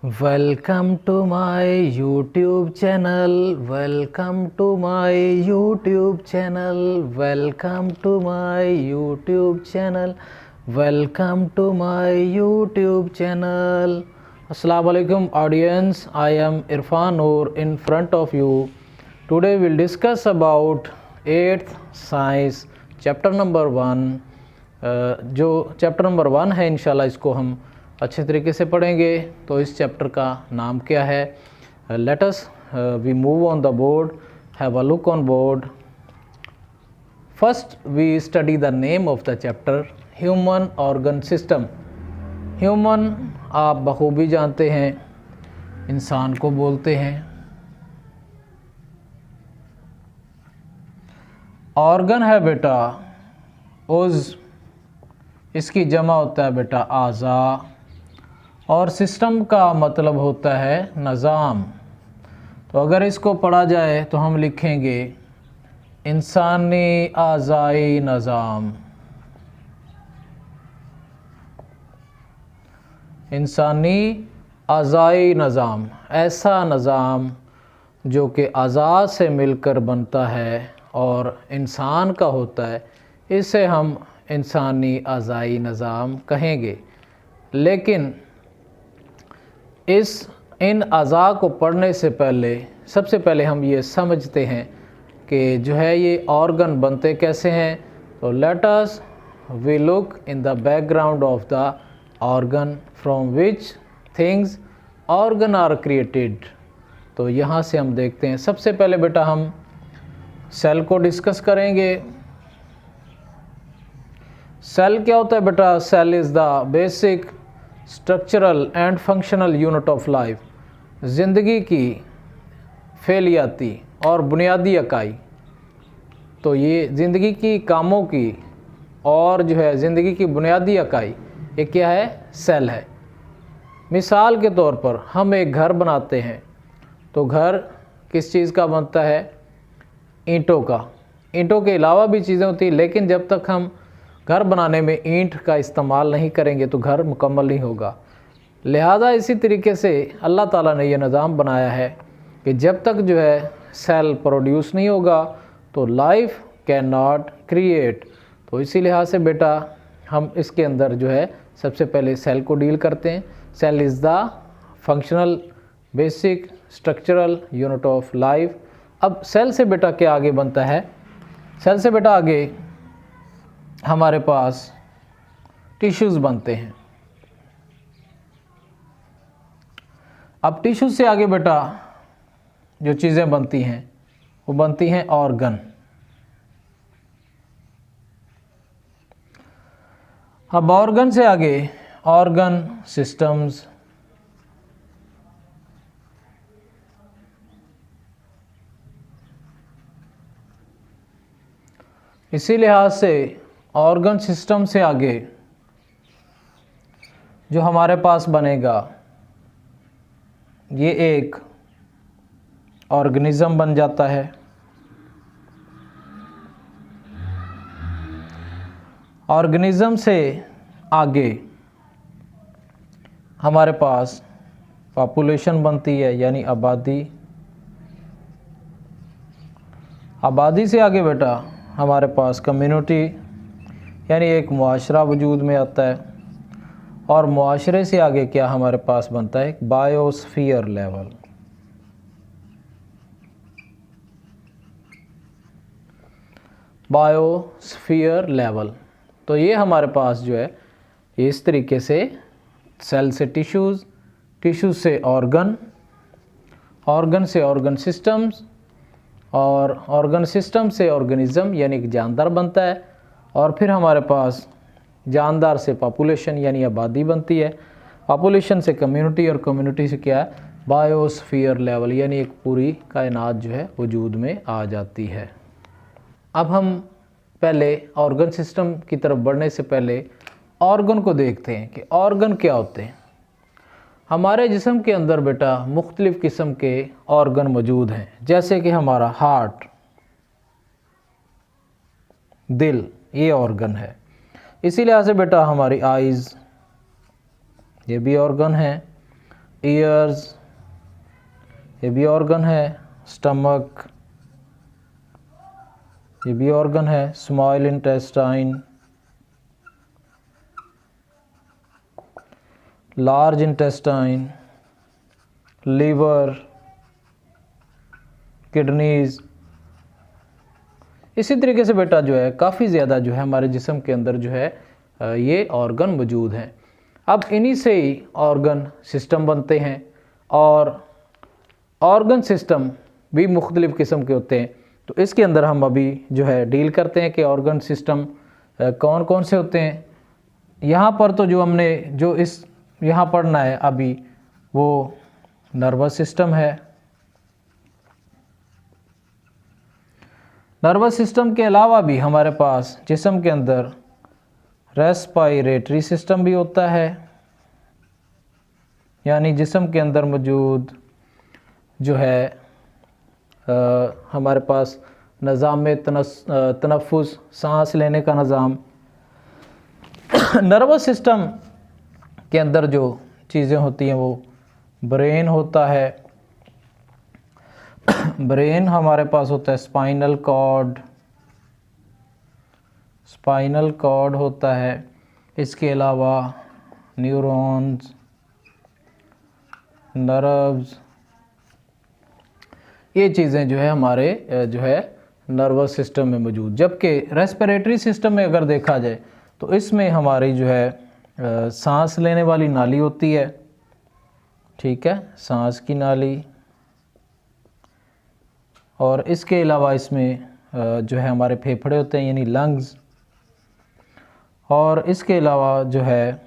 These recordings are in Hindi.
Welcome to my YouTube channel. Welcome to my YouTube channel. Welcome to my YouTube channel. Welcome to my YouTube channel. Assalamu alaikum audience. I am Irfan Noor in front of you. Today we'll discuss about 8th science chapter number 1. जो चैप्टर नंबर 1 है इंशाल्लाह इसको हम अच्छे तरीके से पढ़ेंगे। तो इस चैप्टर का नाम क्या है? Let us we move on the board, have a look on board. First we study the name of the chapter, human organ system. Human आप बखूबी जानते हैं, इंसान को बोलते हैं। ऑर्गन है बेटा उज़, इसकी जमा होता है बेटा आज़ा, और सिस्टम का मतलब होता है निज़ाम। तो अगर इसको पढ़ा जाए तो हम लिखेंगे इंसानी आज़ाई निज़ाम। इंसानी आज़ाई निज़ाम, ऐसा निज़ाम जो कि आज़ा से मिलकर बनता है और इंसान का होता है, इसे हम इंसानी आज़ाई निज़ाम कहेंगे। लेकिन इन अज़ा को पढ़ने से पहले सबसे पहले हम ये समझते हैं कि जो है ये ऑर्गन बनते कैसे हैं। तो let us we look in the background of the organ from which things organ are created. तो यहाँ से हम देखते हैं, सबसे पहले बेटा हम सेल को डिस्कस करेंगे। सेल क्या होता है बेटा? Cell is the basic structural and functional unit of life, ज़िंदगी की फेलियाती और बुनियादी इकाई। तो ये ज़िंदगी की कामों की और जो है ज़िंदगी की बुनियादी इकाई ये क्या है? सेल है। मिसाल के तौर पर हम एक घर बनाते हैं, तो घर किस चीज़ का बनता है? ईंटों का। ईंटों के अलावा भी चीज़ें होती हैं, लेकिन जब तक हम घर बनाने में ईंट का इस्तेमाल नहीं करेंगे तो घर मुकम्मल नहीं होगा। लिहाजा इसी तरीके से अल्लाह ताला ने यह निज़ाम बनाया है कि जब तक जो है सेल प्रोड्यूस नहीं होगा तो लाइफ कैन नॉट क्रिएट। तो इसी लिहाज से बेटा हम इसके अंदर जो है सबसे पहले सेल को डील करते हैं। Cell is the functional basic structural unit of life. अब सेल से बेटा क्या आगे बनता है? सेल से बेटा आगे हमारे पास टिश्यूज़ बनते हैं। अब टिश्यू से आगे बेटा जो चीज़ें बनती हैं वो बनती हैं ऑर्गन। अब ऑर्गन से आगे ऑर्गन सिस्टम्स। इसी लिहाज से ऑर्गन सिस्टम से आगे जो हमारे पास बनेगा ये एक ऑर्गेनिज्म बन जाता है। ऑर्गेनिज्म से आगे हमारे पास पॉपुलेशन बनती है, यानी आबादी। आबादी से आगे बेटा हमारे पास कम्युनिटी, यानी एक मुआशरा वजूद में आता है। और मुआशरे से आगे क्या हमारे पास बनता है? Biosphere level. Biosphere level. तो ये हमारे पास जो है इस तरीके से सेल से टिश्यूज़, टिश्यूज़ से ऑर्गन, ऑर्गन से ऑर्गन सिस्टम्स, और ऑर्गन सिस्टम से ऑर्गेनिज्म यानी कि जानदार बनता है। और फिर हमारे पास जानदार से पॉपुलेशन यानी आबादी बनती है। पॉपुलेशन से कम्युनिटी, और कम्युनिटी से क्या है? बायोस्फीयर लेवल, यानी एक पूरी कायनात जो है वजूद में आ जाती है। अब हम पहले ऑर्गन सिस्टम की तरफ बढ़ने से पहले ऑर्गन को देखते हैं कि ऑर्गन क्या होते हैं। हमारे जिस्म के अंदर बेटा मुख्तलिफ़ किस्म के ऑर्गन मौजूद हैं, जैसे कि हमारा हार्ट, दिल, ये ऑर्गन है। इसी लिहाज से बेटा हमारी आइज़, ये भी ऑर्गन है। ईयर्स, ये भी ऑर्गन है। स्टमक, ये भी ऑर्गन है। Small intestine, large intestine, liver, kidneys. इसी तरीके से बेटा जो है काफ़ी ज़्यादा जो है हमारे जिस्म के अंदर जो है ये ऑर्गन मौजूद हैं। अब इन्हीं से ही ऑर्गन सिस्टम बनते हैं और ऑर्गन सिस्टम भी मुख्तलिफ़ किस्म के होते हैं। तो इसके अंदर हम अभी जो है डील करते हैं कि ऑर्गन सिस्टम कौन कौन से होते हैं। यहाँ पर तो जो हमने जो इस यहाँ पढ़ना है अभी वो नर्वस सिस्टम है। नर्वस सिस्टम के अलावा भी हमारे पास जिस्म के अंदर रेस्पिरेटरी सिस्टम भी होता है, यानी जिस्म के अंदर मौजूद जो है हमारे पास निज़ाम तनफ़ुस, सांस लेने का निज़ाम। नर्वस सिस्टम के अंदर जो चीज़ें होती हैं वो ब्रेन होता है। ब्रेन हमारे पास होता है। स्पाइनल कॉर्ड होता है। इसके अलावा न्यूरॉन्स, नर्व्स, ये चीज़ें जो है हमारे जो है नर्वस सिस्टम में मौजूद। जबकि रेस्पिरेटरी सिस्टम में अगर देखा जाए तो इसमें हमारी जो है सांस लेने वाली नाली होती है, ठीक है, सांस की नाली। और इसके अलावा इसमें जो है हमारे फेफड़े होते हैं यानी लंग्स। और इसके अलावा जो है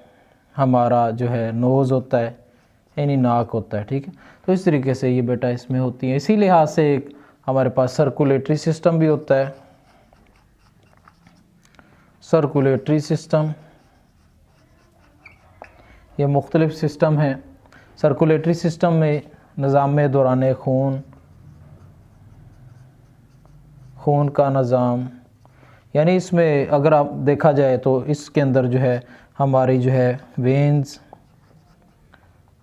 हमारा जो है नोज़ होता है यानी नाक होता है, ठीक है। तो इस तरीके से ये बेटा इसमें होती है। इसी लिहाज से एक हमारे पास सर्कुलेटरी सिस्टम भी होता है। सर्कुलेटरी सिस्टम ये मुख्तलिफ़ सिस्टम हैं। सर्कुलेटरी सिस्टम में निज़ाम दौरान खून का निज़ाम, यानी इसमें अगर आप देखा जाए तो इसके अंदर जो है हमारी जो है वेन्स,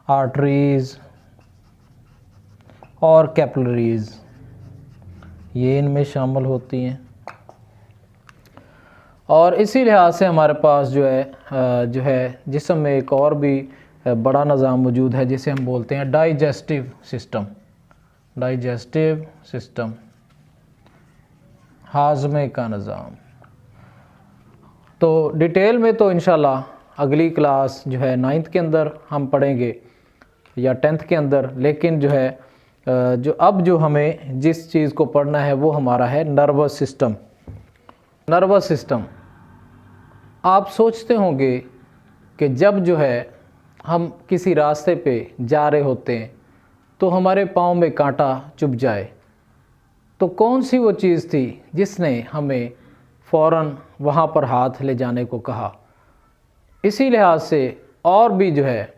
आर्टरीज़ और कैपिलरीज़ ये इनमें शामिल होती हैं। और इसी लिहाज से हमारे पास जो है जिस्म में एक और भी बड़ा निज़ाम मौजूद है जिसे हम बोलते हैं डाइजेस्टिव सिस्टम। डाइजेस्टिव सिस्टम, हाज़मे का निज़ाम। तो डिटेल में तो इंशाल्लाह अगली क्लास जो है 9th के अंदर हम पढ़ेंगे या 10th के अंदर, लेकिन जो है जो अब जो हमें जिस चीज़ को पढ़ना है वो हमारा है नर्वस सिस्टम। नर्वस सिस्टम, आप सोचते होंगे कि जब जो है हम किसी रास्ते पे जा रहे होते हैं तो हमारे पाँव में कांटा चुभ जाए, तो कौन सी वो चीज़ थी जिसने हमें फ़ौरन वहाँ पर हाथ ले जाने को कहा। इसी लिहाज से और भी जो है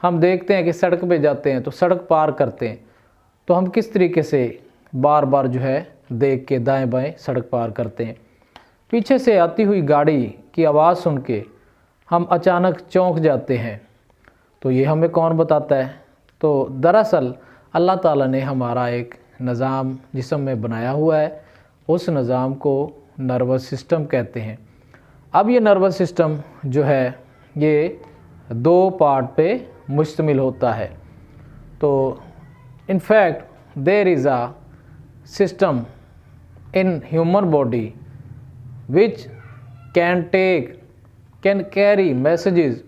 हम देखते हैं कि सड़क पे जाते हैं तो सड़क पार करते हैं तो हम किस तरीके से बार बार जो है देख के दाएं बाएं सड़क पार करते हैं। पीछे से आती हुई गाड़ी की आवाज़ सुन के हम अचानक चौंक जाते हैं, तो ये हमें कौन बताता है? तो दरअसल अल्लाह ताला ने हमारा एक निज़ाम जिस्म में बनाया हुआ है, उस निज़ाम को नर्वस सिस्टम कहते हैं। अब ये नर्वस सिस्टम जो है ये 2 पार्ट पे मुश्तमिल होता है। तो in fact there is a system in human body which can carry messages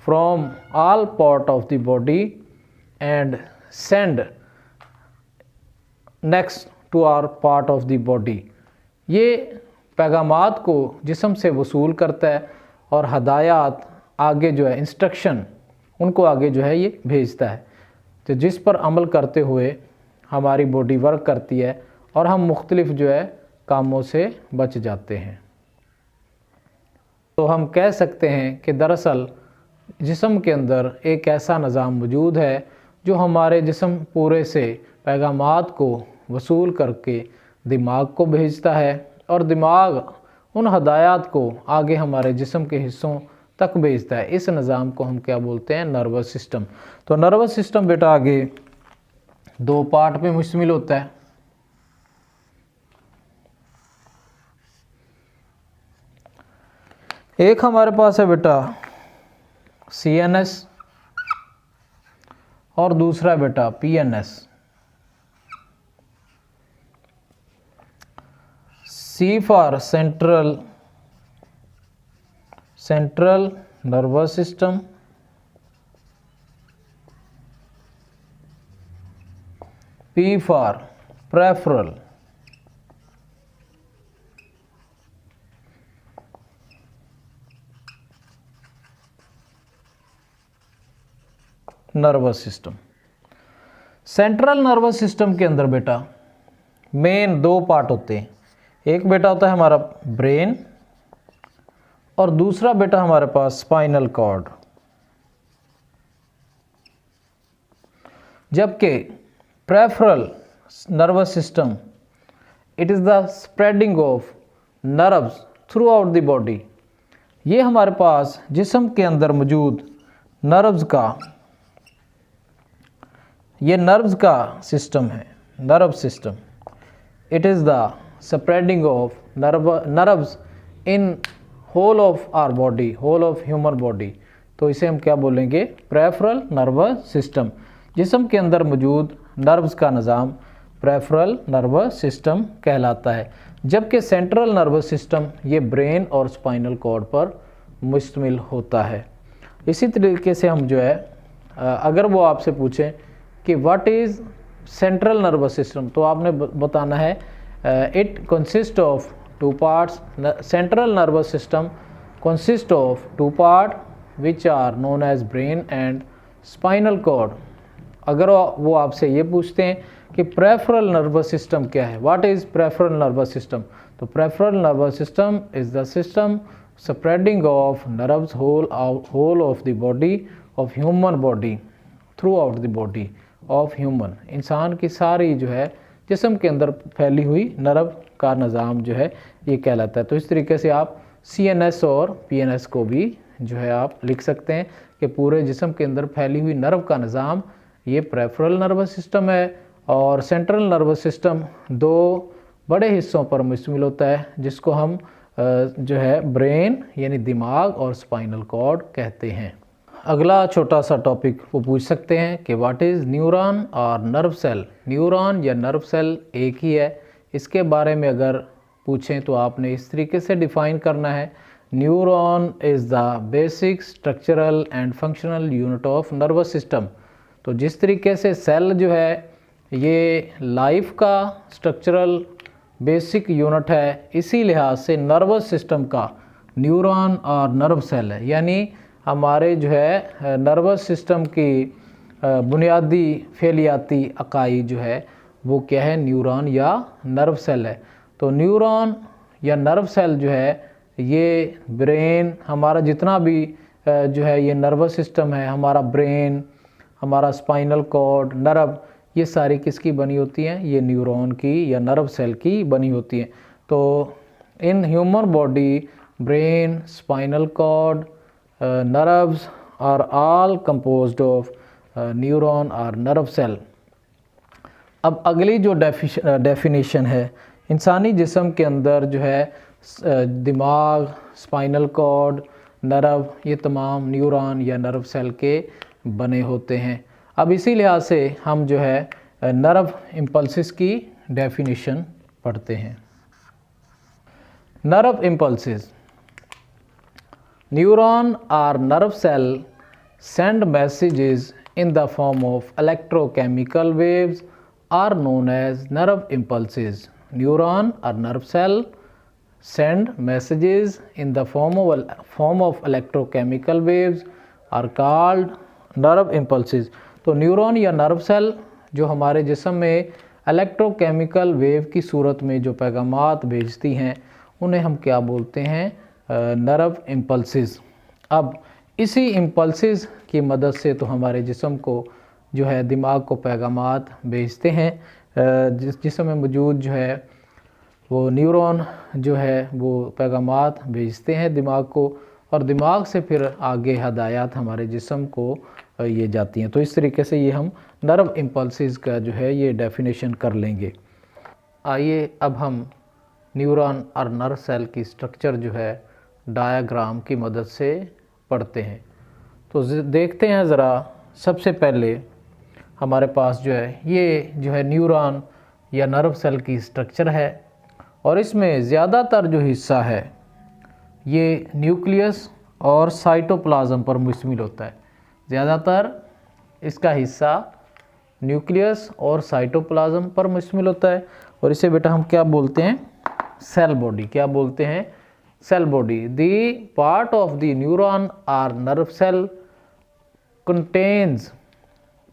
from all part of the body and send next to our part of the body। ये पैगामात को जिस्म से वसूल करता है और हदायत आगे जो है इंस्ट्रक्शन उनको आगे जो है ये भेजता है, तो जिस पर अमल करते हुए हमारी बॉडी वर्क करती है और हम मुख्तलिफ़ जो है कामों से बच जाते हैं। तो हम कह सकते हैं कि दरअसल जिस्म के अंदर एक ऐसा निज़ाम मौजूद है जो हमारे जिस्म पूरे से पैगामात को वसूल करके दिमाग को भेजता है और दिमाग उन हदायत को आगे हमारे जिस्म के हिस्सों तक भेजता है। इस निज़ाम को हम क्या बोलते हैं? Nervous system. तो नर्वस सिस्टम बेटा आगे 2 पार्ट पे मुश्तमिल होता है। एक हमारे पास है बेटा CNS और दूसरा बेटा PNS। C for central nervous system, P for peripheral nervous system. Central nervous system के अंदर बेटा मेन 2 पार्ट होते हैं। एक बेटा होता है हमारा ब्रेन और दूसरा बेटा हमारे पास स्पाइनल कॉर्ड। जबकि peripheral nervous system it is the spreading of nerves throughout the body. ये हमारे पास जिस्म के अंदर मौजूद नर्व्स का सिस्टम है, nerve system. It is the spreading of nerves in whole of our body, whole of human body. तो इसे हम क्या बोलेंगे? Peripheral nervous system. जिस्म के अंदर मौजूद नर्व्स का निज़ाम प्रेफरल नर्वस सिस्टम कहलाता है। जबकि सेंट्रल नर्वस सिस्टम ये ब्रेन और स्पाइनल कॉर्ड पर मुश्तमिल होता है। इसी तरीके से हम जो है अगर वो आपसे पूछें कि what is central nervous system, तो आपने बताना है it consist of 2 parts. Central nervous system consist of 2 part which are known as brain and spinal cord. अगर वो आपसे ये पूछते हैं कि प्रेफरल नर्वस सिस्टम क्या है, what is peripheral nervous system, तो peripheral nervous system is the system spreading of nerves whole of the body of human body, throughout the body of human. इंसान की सारी जो है जिस्म के अंदर फैली हुई नर्व का निज़ाम जो है ये कहलाता है। तो इस तरीके से आप CNS और PNS को भी जो है आप लिख सकते हैं कि पूरे जिस्म के अंदर फैली हुई नर्व का निज़ाम ये प्रेफरल नर्वस सिस्टम है। और सेंट्रल नर्वस सिस्टम 2 बड़े हिस्सों पर मुश्तमिल होता है, जिसको हम जो है ब्रेन यानी दिमाग और स्पाइनल कॉर्ड कहते हैं। अगला छोटा सा टॉपिक वो पूछ सकते हैं कि व्हाट इज़ न्यूरॉन और नर्व सेल। न्यूरॉन या नर्व सेल एक ही है। इसके बारे में अगर पूछें तो आपने इस तरीके से डिफ़ाइन करना है, neuron is the basic structural and functional unit of nervous system. तो जिस तरीके से सेल जो है ये लाइफ का स्ट्रक्चरल बेसिक यूनिट है, इसी लिहाज से नर्वस सिस्टम का न्यूरॉन और नर्व सेल है। यानी हमारे जो है नर्वस सिस्टम की बुनियादी फेलियाती इकाई जो है वो क्या है? न्यूरॉन या नर्व सेल है। तो न्यूरॉन या नर्व सेल जो है ये ब्रेन, हमारा जितना भी जो है ये नर्वस सिस्टम है, हमारा ब्रेन, हमारा स्पाइनल कॉर्ड, नर्व, ये सारी किसकी बनी होती हैं? ये न्यूरॉन की या नर्व सेल की बनी होती हैं। तो in human body brain, spinal cord, nerves are all composed of neuron और nerve cell। अब अगली जो डेफिनेशन है, इंसानी जिस्म के अंदर जो है दिमाग, स्पाइनल कॉर्ड, नर्व, ये तमाम न्यूरॉन या नर्व सेल के बने होते हैं। अब इसी लिहाज से हम जो है नर्व इम्पल्सिस की डेफिनेशन पढ़ते हैं। Nerve impulses, neuron or nerve cell send messages in the form of electrochemical waves are known as nerve impulses. Neuron or nerve cell send messages in the form of electrochemical waves are called nerve impulses. तो न्यूरॉन या नर्व सेल जो हमारे जिस्म में इलेक्ट्रोकेमिकल वेव की सूरत में जो पैगामात भेजती हैं उन्हें हम क्या बोलते हैं? Nerve impulses. अब इसी इम्पल्सिस की मदद से तो हमारे जिस्म को जो है दिमाग को पैगामात भेजते हैं। जिस्म में मौजूद जो है वो न्यूरॉन जो है वो पैगामात भेजते हैं दिमाग को, और दिमाग से फिर आगे हदायत हमारे जिस्म को ये जाती हैं। तो इस तरीके से ये हम नर्व इम्पल्सेस का जो है ये डेफिनेशन कर लेंगे। आइए अब हम न्यूरॉन और नर्व सेल की स्ट्रक्चर जो है डायग्राम की मदद से पढ़ते हैं। तो देखते हैं ज़रा, सबसे पहले हमारे पास जो है ये जो है न्यूरॉन या नर्व सेल की स्ट्रक्चर है, और इसमें ज़्यादातर जो हिस्सा है ये न्यूक्लियस और साइटोप्लाज्म पर मुश्तमिल होता है। ज़्यादातर इसका हिस्सा न्यूक्लियस और साइटोप्लाज्म पर मुश्तमिल होता है, और इसे बेटा हम क्या बोलते हैं? Cell body. क्या बोलते हैं? Cell body. The part of the neuron और nerve cell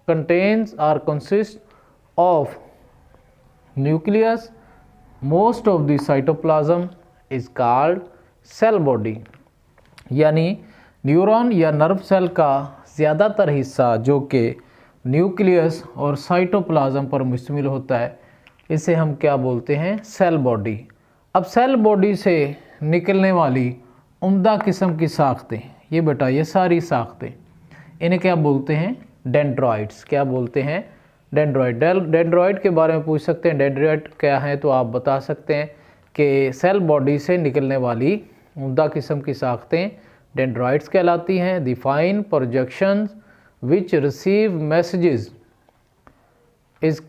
contains or consists of nucleus, most of the cytoplasm is called cell body। यानी न्यूरॉन या नर्व सेल का ज़्यादातर हिस्सा जो कि न्यूक्लियस और साइटोप्लाज्म पर मुश्तमिल होता है, इसे हम क्या बोलते हैं? Cell body. अब सेल बॉडी से निकलने वाली उम्दा किस्म की साख्तें, ये बेटा ये सारी साख्तें, इन्हें क्या बोलते हैं? डेंड्रॉइड्स। क्या बोलते हैं? डेंड्रॉइड। डेंड्रॉइड के बारे में पूछ सकते हैं, डेंड्रॉइड क्या है, तो आप बता सकते हैं कि सेल बॉडी से निकलने वाली उम्दा किस्म की साख्तें डेंड्रॉइड्स कहलाती हैं। The fine projections which receive messages is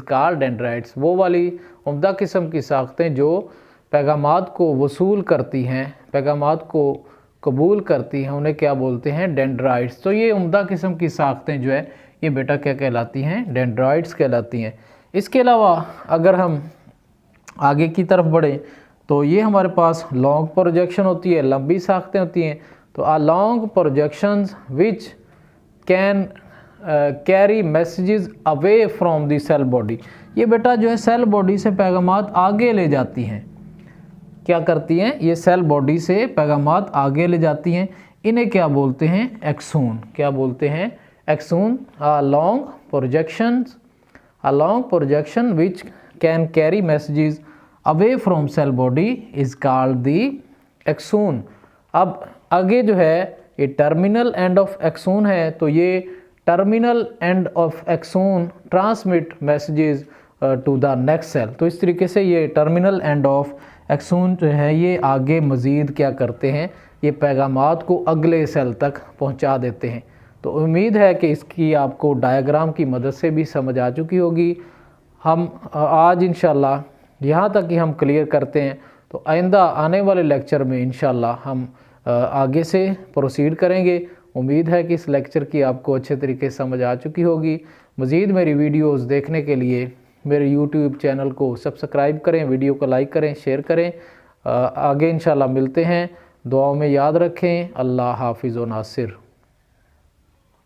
called dendrites. वो वाली उम्दा किस्म की साख्तें जो पैगामात को वसूल करती हैं, पैगामात को कबूल करती हैं, उन्हें क्या बोलते हैं? डेंड्राइट्स। तो ये उम्दा किस्म की साख्तें जो है ये बेटा क्या कहलाती हैं? डेंड्राइट्स कहलाती हैं। इसके अलावा अगर हम आगे की तरफ बढ़ें तो ये हमारे पास लॉन्ग प्रोजेक्शन होती है, लंबी साख्तें होती हैं। तो a long projections which can carry messages away from the cell body. ये बेटा जो है सेल बॉडी से पैगामात आगे ले जाती हैं। क्या करती हैं? ये सेल बॉडी से पैगामात आगे ले जाती हैं। इन्हें क्या बोलते हैं? एक्सोन। क्या बोलते हैं? Axon. A long projection which can carry messages away from cell body is called the axon. अब आगे जो है ये टर्मिनल एंड ऑफ एक्सोन है, तो ये terminal end of axon transmit messages to the next cell. तो इस तरीके से ये टर्मिनल एंड ऑफ एक्सोन जो है ये आगे मज़ीद क्या करते हैं? ये पैगामात को अगले सेल तक पहुंचा देते हैं। तो उम्मीद है कि इसकी आपको डायग्राम की मदद से भी समझ आ चुकी होगी। हम आज इंशाल्लाह यहाँ तक ही हम क्लियर करते हैं, तो आइंदा आने वाले लेक्चर में इंशाल्लाह हम आगे से प्रोसीड करेंगे। उम्मीद है कि इस लेक्चर की आपको अच्छे तरीके से समझ आ चुकी होगी। मज़ीद मेरी वीडियोस देखने के लिए मेरे यूट्यूब चैनल को सब्सक्राइब करें, वीडियो को लाइक करें, शेयर करें। आगे इंशाल्लाह मिलते हैं। दुआओं में याद रखें। अल्लाह हाफिज़ व नासिर।